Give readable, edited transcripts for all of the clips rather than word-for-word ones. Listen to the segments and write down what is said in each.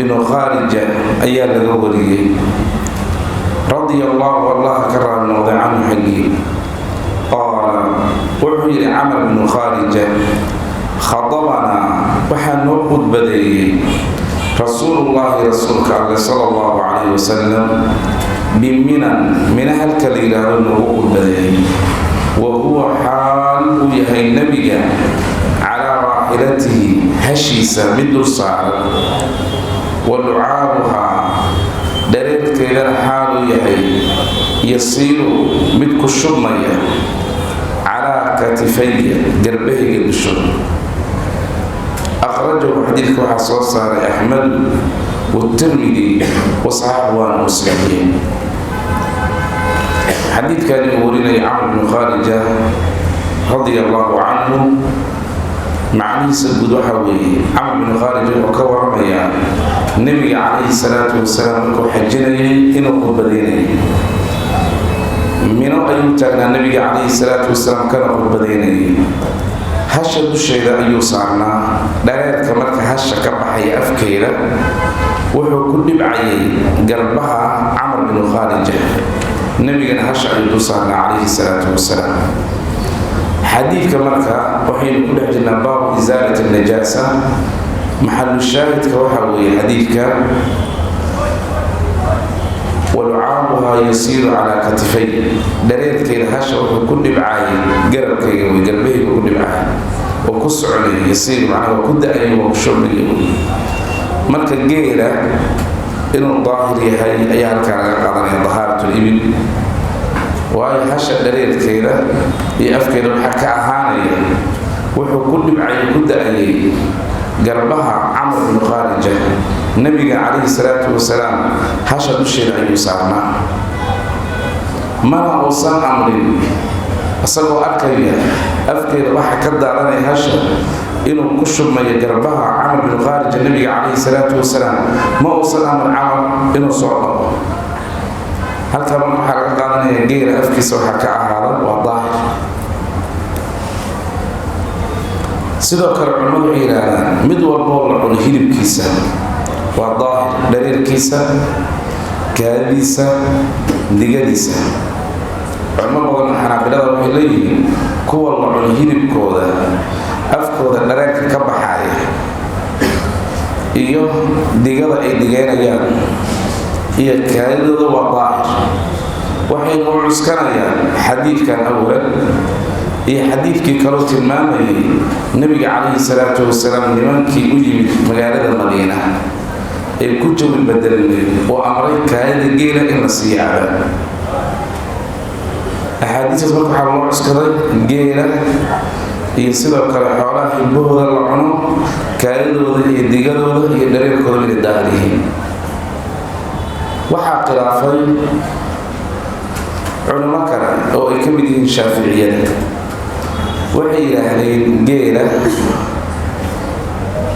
بن خارجة أيال الغوري رضي الله والله كرم موضع عنه حقيقي قال وحي عمر بن خارجة خطبنا وحنوقد بدي رسول الله رسولك صلى الله عليه وسلم بمنا من أهل كليلة ونوقد بدي وهو حال يهي النبي على راحلته هشيسة من الصعر ولعابها دريت كيلان حال يهي يصير بدك الشرمية على كتفي قربه قد الشرم أخرجه حديث وحصوص صار أحمد والترمذي وصحابه ومسلمين حديث كان يقولنا عمرو بن خارجة رضي الله عنه مع نيس القدوحوي عمرو بن خارجة وكورميا النبي عليه الصلاة والسلام حجني إنه قبضيني من أيوتنا النبي عليه الصلاة والسلام كان قبضيني هشة الشيء أيو صارنا داير كمرك هشة كبحي أفكيرة وهو كل بعي قلبها عمرو بن خارجة النبي كان هشة أيو صارنا عليه الصلاة والسلام حديث كمرك وحين كل حجنا باب إزالة النجاسة محل الشاهد كوحوي حديثك ولعابها يصير على كتفي دريت كي الهشة وكل بعاي قرب كي وقربه وكل بعاي وكسع عليه يصير معه وكد أي وكشرب مركا الجيلة إنه الظاهر يهي أيها كان قادنا ظهارة الإبل وهي هشة دريت كي يأفكر بحكا أهاني وحو كل بعاي وكد أي قربها عمرو بن خارجة النبي عليه الصلاة والسلام هشد الشيء أن يسارنا ما أوصان أمري أصلوا أكيد أفكر واحد كذا على هشد إنه كشف ما يقربها عمرو بن خارجة النبي عليه الصلاة والسلام ما أوصان أمر عمرو إنه صعب هل كان حركة قادنا يجير أفكي سوحة كأهارا والظاهر sidoo kale culimadu waxay yiraahdaan mid walba oo la cuno hilibkiisa waa daahir dariirkiisa kaadiisa digadiisa culimo badan xanaafilada waxay leeyihiin kuwa la cuno hilibkooda afkooda dhareerka ka baxaya iyo digada ay digeynayaan iyo kaadidooda waa daahir waxay u cuskanayaan xadiidkan awalan iyo xadiidkii kaloo tilmaamayay nabiga calayhi salaatu wasalaam nimankii u yimid magaalada madiina ee ku jawi bedelay oo amray kaayada geela in la sii caabo axaadiistaas marka waxaa loo cuskaday geela iyo sidoo kale xoolaha hilbahooda la cuno kaayadooda iyo digadooda iyo dhareerkooda inay daahir yihiin waxaa khilaafay culimo kale oo ay ka mid yihiin shaaficiyada waxay yiraahdeen geela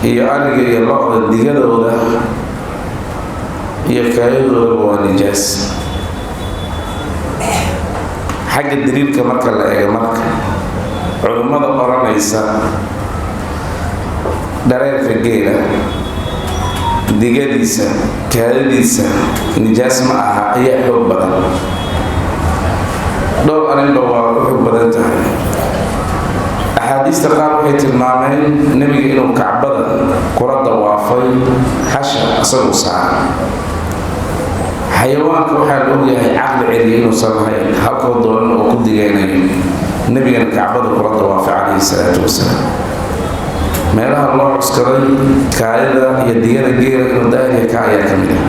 iyo ariga iyo lo''da digadooda iyo kaayadooda waa nijaas xagga daliilka marka la eego marka culimmada oranaysa dhareerka geela digadiisa kaayadiisa nijaas ma aha ayaa xoog badan dhowr arrinba waa ku xoog badan tahay axaadiista qaar waxay tilmaameen nebiga inuu kacbada kula dawaafay hasha isagoo saaran xayawaanka waxaa la ogyahay caqli celiya inuusan lahayn halkoo doonan oo ku digeynayo nebigana kacbada kula dawaafay calayhi salaatu wasalaam meelaha loo cuskaday kaayada iyo digada geela inuu daahiriya ka ayaa ka mid ah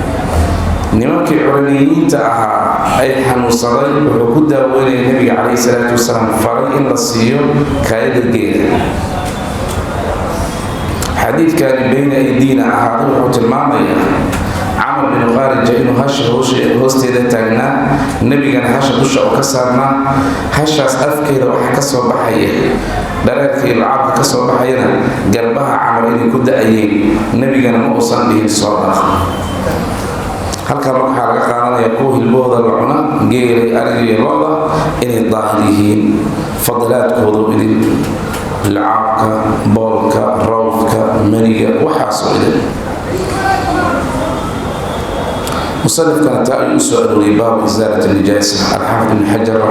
nimankii culaniyiinta ahaa ay xanuunsaday wuxuu ku daaweynaya nebiga calayhi salaatu wasalaam faray in la siiyo kaayada geela xadiidkani bayna aydiina ahaaday wuxuu tilmaamayaa camar bin khaarija inuu hasha hoosteeda taagnaa nebigana hasha dusha oo ka saarnaa hashaas afkeeda waxaa ka soo baxaya dhareerka iyo lacabka ka soo baxayana garbaha camar inay ku da-ayeen nebigana ma uusan dhihin soo dhaq halkaa marka waxaa laga qaadanaya kuwa hilbahooda la cuna geelay ariga iyo lo'-da inay daahir yihiin fadilaadkoodu idin lacabka boolka rawfka maniga waxaasoo idin مصنف كانت تأي سؤال باب إزالة النجاسة. الحافظ بن حجر